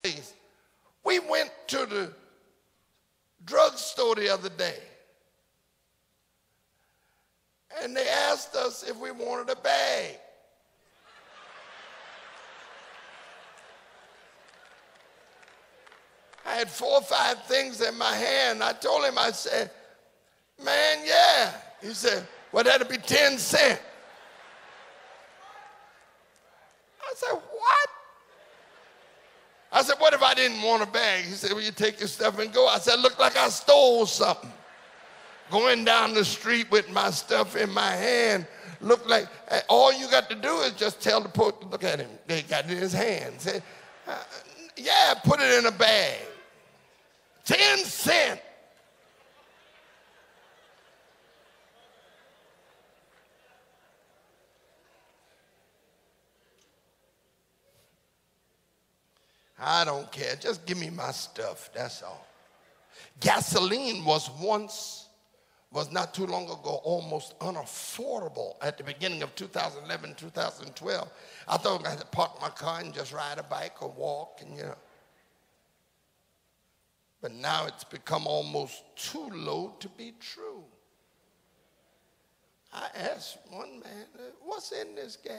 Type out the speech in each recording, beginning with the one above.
place. We went to the drugstore the other day, and they asked us if we wanted a bag. I had 4 or 5 things in my hand. I told him, I said, man, yeah. He said, well, that'll be 10 cents. I said, what? I said, what if I didn't want a bag? He said, well, you take your stuff and go. I said, look like I stole something. Going down the street with my stuff in my hand, look like, all you got to do is just tell the police, look at him. They got it in his hand. Say, yeah, put it in a bag. 10 cents. I don't care. Just give me my stuff. That's all. Gasoline was not too long ago, almost unaffordable at the beginning of 2011, 2012. I thought I had to park my car and just ride a bike or walk, and you know. But now it's become almost too low to be true. I asked one man, what's in this gas?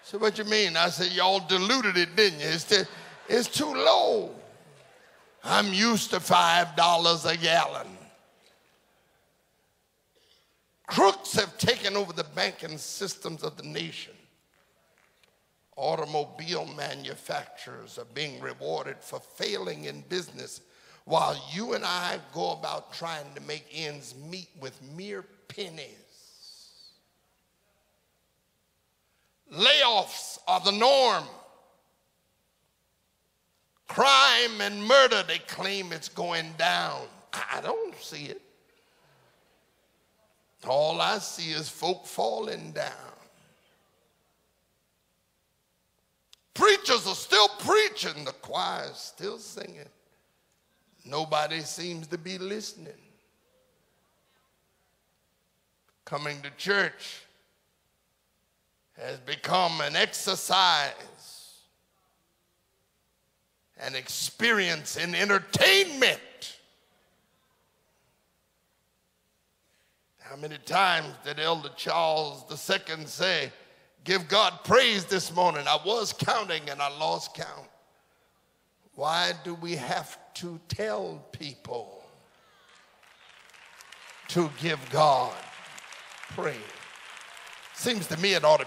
So what you mean? I said, y'all diluted it, didn't you? It's too low. I'm used to $5 a gallon. Crooks have taken over the banking systems of the nation. Automobile manufacturers are being rewarded for failing in business, while you and I go about trying to make ends meet with mere pennies. Layoffs are the norm. Crime and murder, they claim it's going down. I don't see it. All I see is folk falling down. Preachers are still preaching. The choir is still singing. Nobody seems to be listening. Coming to church has become an exercise, an experience in entertainment. How many times did Elder Charles II say, give God praise this morning? I was counting and I lost count. Why do we have to tell people to give God praise? Seems to me it ought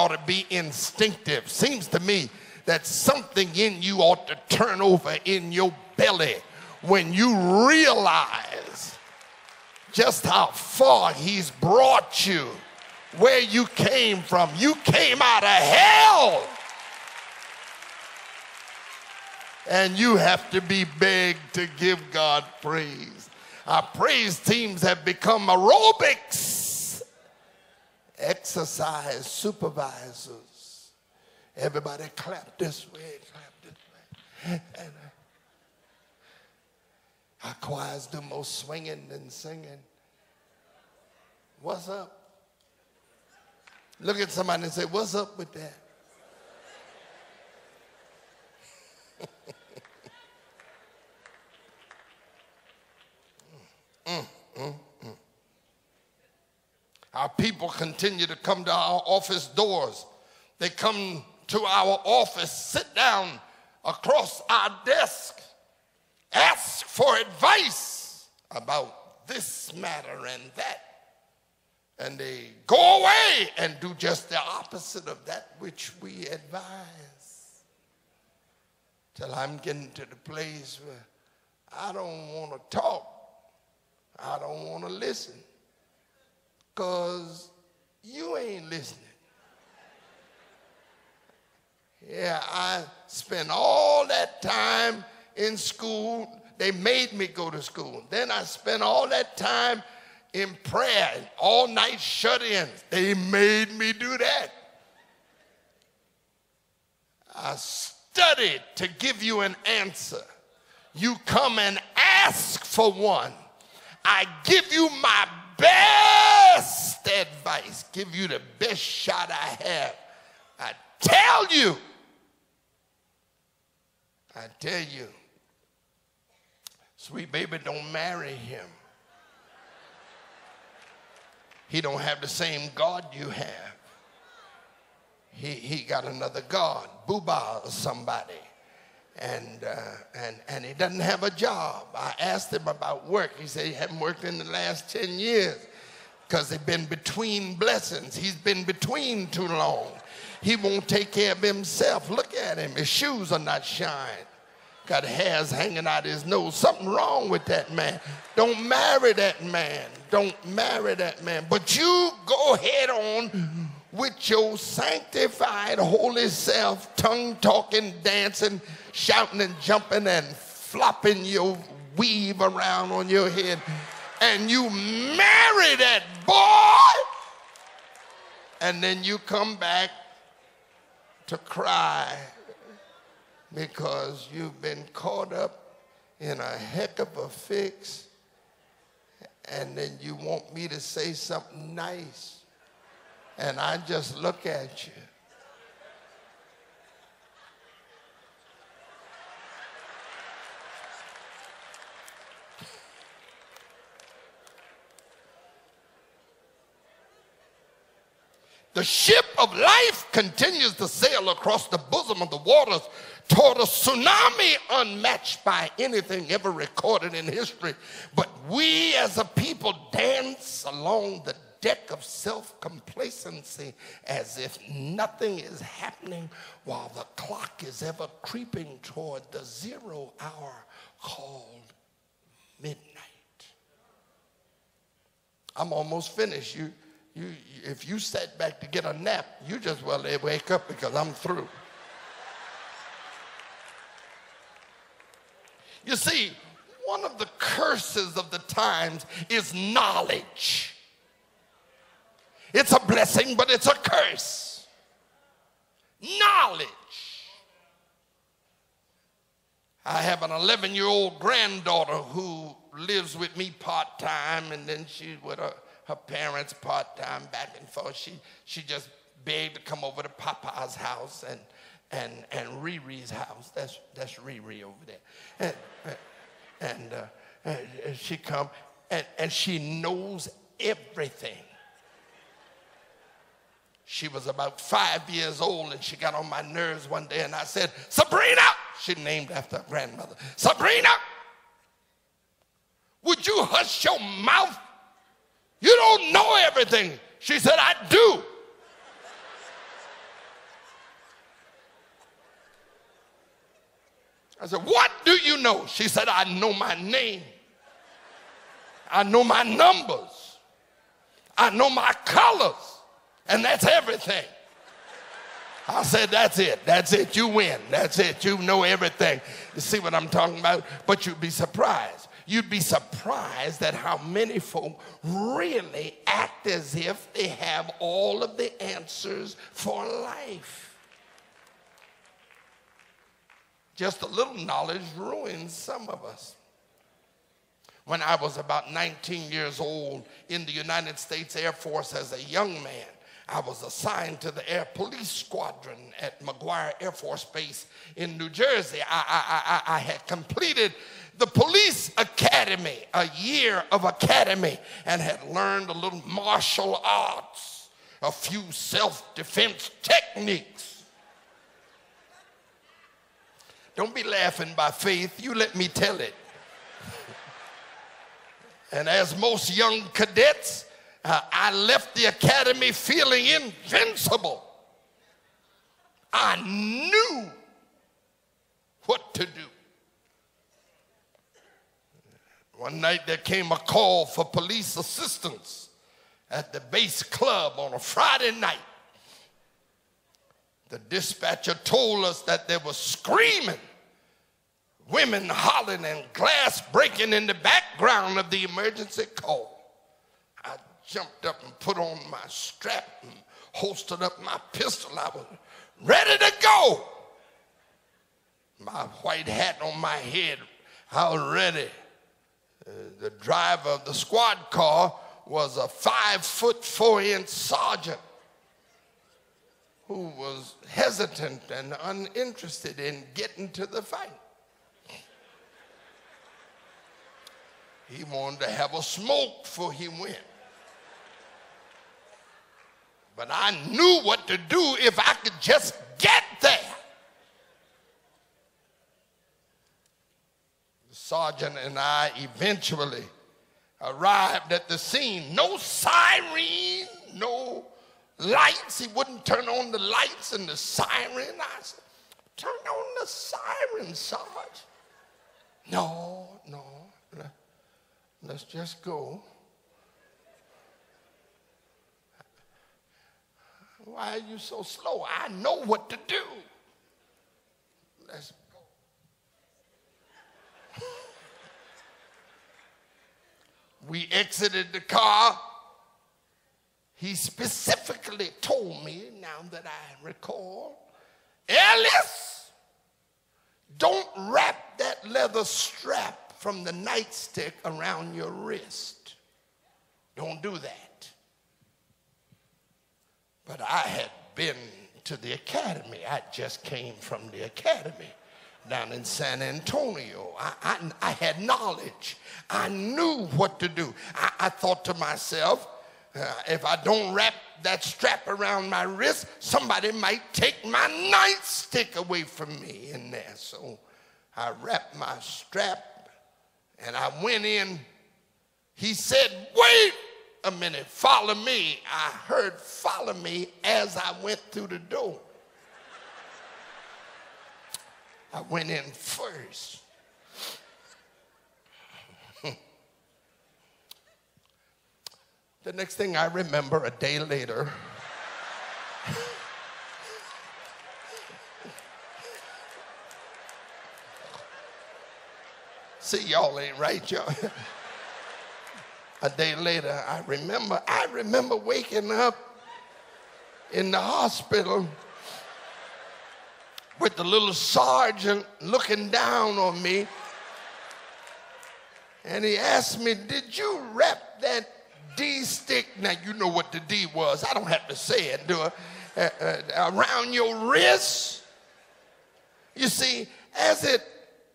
to be instinctive. Seems to me that something in you ought to turn over in your belly when you realize just how far he's brought you, where you came from. You came out of hell. And you have to be begged to give God praise. Our praise teams have become aerobics, exercise supervisors. Everybody clap this way, clap this way. And our choirs do more swinging than singing. What's up? Look at somebody and say, what's up with that? Our people continue to come to our office doors. They come to our office, sit down across our desk, ask for advice about this matter and that. And they go away and do just the opposite of that which we advise. Till I'm getting to the place where I don't want to talk. I don't want to listen. Because you ain't listening. Yeah, I spent all that time in school. They made me go to school. Then I spent all that time in prayer, all night shut-ins. They made me do that. I studied to give you an answer. You come and ask for one. I give you my best advice, give you the best shot I have. I tell you I tell you, sweet baby, don't marry him. He don't have the same God you have. He got another God, Booba or somebody. And he doesn't have a job. I asked him about work. He said he hadn't worked in the last 10 years because he's been between blessings. He's been between too long. He won't take care of himself. Look at him. His shoes are not shined. Got hairs hanging out his nose. Something wrong with that man. Don't marry that man. Don't marry that man. But you go head on with your sanctified holy self, tongue-talking, dancing, shouting and jumping and flopping your weave around on your head. And you marry that boy. And then you come back to cry because you've been caught up in a heck of a fix, and then you want me to say something nice, and I just look at you. The ship of life continues to sail across the bosom of the waters toward a tsunami unmatched by anything ever recorded in history. But we as a people dance along the deck of self-complacency as if nothing is happening while the clock is ever creeping toward the 0 hour called midnight. I'm almost finished. If you sat back to get a nap, you just well wake up because I'm through. You see, one of the curses of the times is knowledge. It's a blessing, but it's a curse. Knowledge. I have an 11-year-old granddaughter who lives with me part-time, and then she's with her parents part-time, back and forth. She just begged to come over to Papa's house and Riri's house. That's Riri over there. And she come and she knows everything. She was about 5 years old and she got on my nerves one day, and I said, Sabrina, she named after her grandmother. Sabrina, would you hush your mouth? You don't know everything. She said, I do. I said, what do you know? She said, I know my name. I know my numbers. I know my colors. And that's everything. I said, that's it. That's it. You win. That's it. You know everything. You see what I'm talking about? But you'd be surprised. You'd be surprised at how many folk really act as if they have all of the answers for life. Just a little knowledge ruins some of us. When I was about 19 years old in the United States Air Force as a young man, I was assigned to the Air Police Squadron at McGuire Air Force Base in New Jersey. I had completed the police academy, a year of academy, and had learned a little martial arts, a few self-defense techniques. Don't be laughing by faith. You let me tell it. And as most young cadets, I left the academy feeling invincible. I knew what to do. One night there came a call for police assistance at the base club on a Friday night. The dispatcher told us that there was screaming, women hollering, and glass breaking in the background of the emergency call. I jumped up and put on my strap and holstered up my pistol. I was ready to go. My white hat on my head, I was ready. The driver of the squad car was a 5'4" sergeant. who was hesitant and uninterested in getting to the fight. He wanted to have a smoke before he went. But I knew what to do if I could just get there. The sergeant and I eventually arrived at the scene. No siren, no lights. He wouldn't turn on the lights and the siren. I said, turn on the siren, Sarge. No, let's just go. Why are you so slow? I know what to do. Let's go. We exited the car. He specifically told me, now that I recall, Ellis, don't wrap that leather strap from the nightstick around your wrist. Don't do that. But I had been to the academy. I just came from the academy down in San Antonio. I had knowledge. I knew what to do. I thought to myself, if I don't wrap that strap around my wrist, somebody might take my nightstick away from me in there. So I wrapped my strap and I went in. He said, wait a minute, follow me. I heard follow me as I went through the door. I went in first. The next thing I remember, a day later, see, y'all ain't right, y'all. A day later, I remember waking up in the hospital with the little sergeant looking down on me. And he asked me, did you wrap that D stick, now you know what the D was, I don't have to say it, do I, around your wrist? You see, as it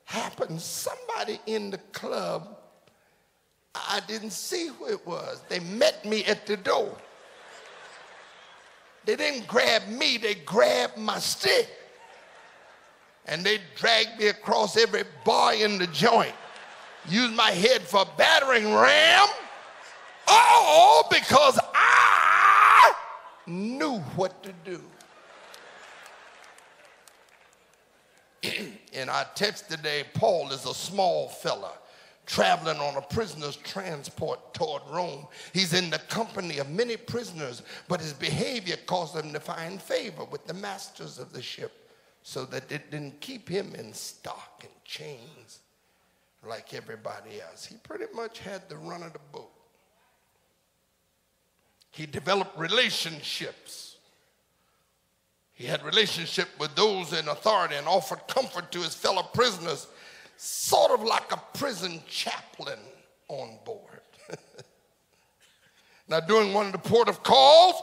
happened, somebody in the club, I didn't see who it was. They met me at the door. They didn't grab me, they grabbed my stick. And they dragged me across every bar in the joint. Used my head for a battering ram. Oh, because I knew what to do. In our text today, Paul is a small fella traveling on a prisoner's transport toward Rome. He's in the company of many prisoners, but his behavior caused him to find favor with the masters of the ship, so that it didn't keep him in stock and chains like everybody else. He pretty much had the run of the boat. He developed relationships. He had relationship with those in authority and offered comfort to his fellow prisoners, sort of like a prison chaplain on board. Now, during one of the port of calls,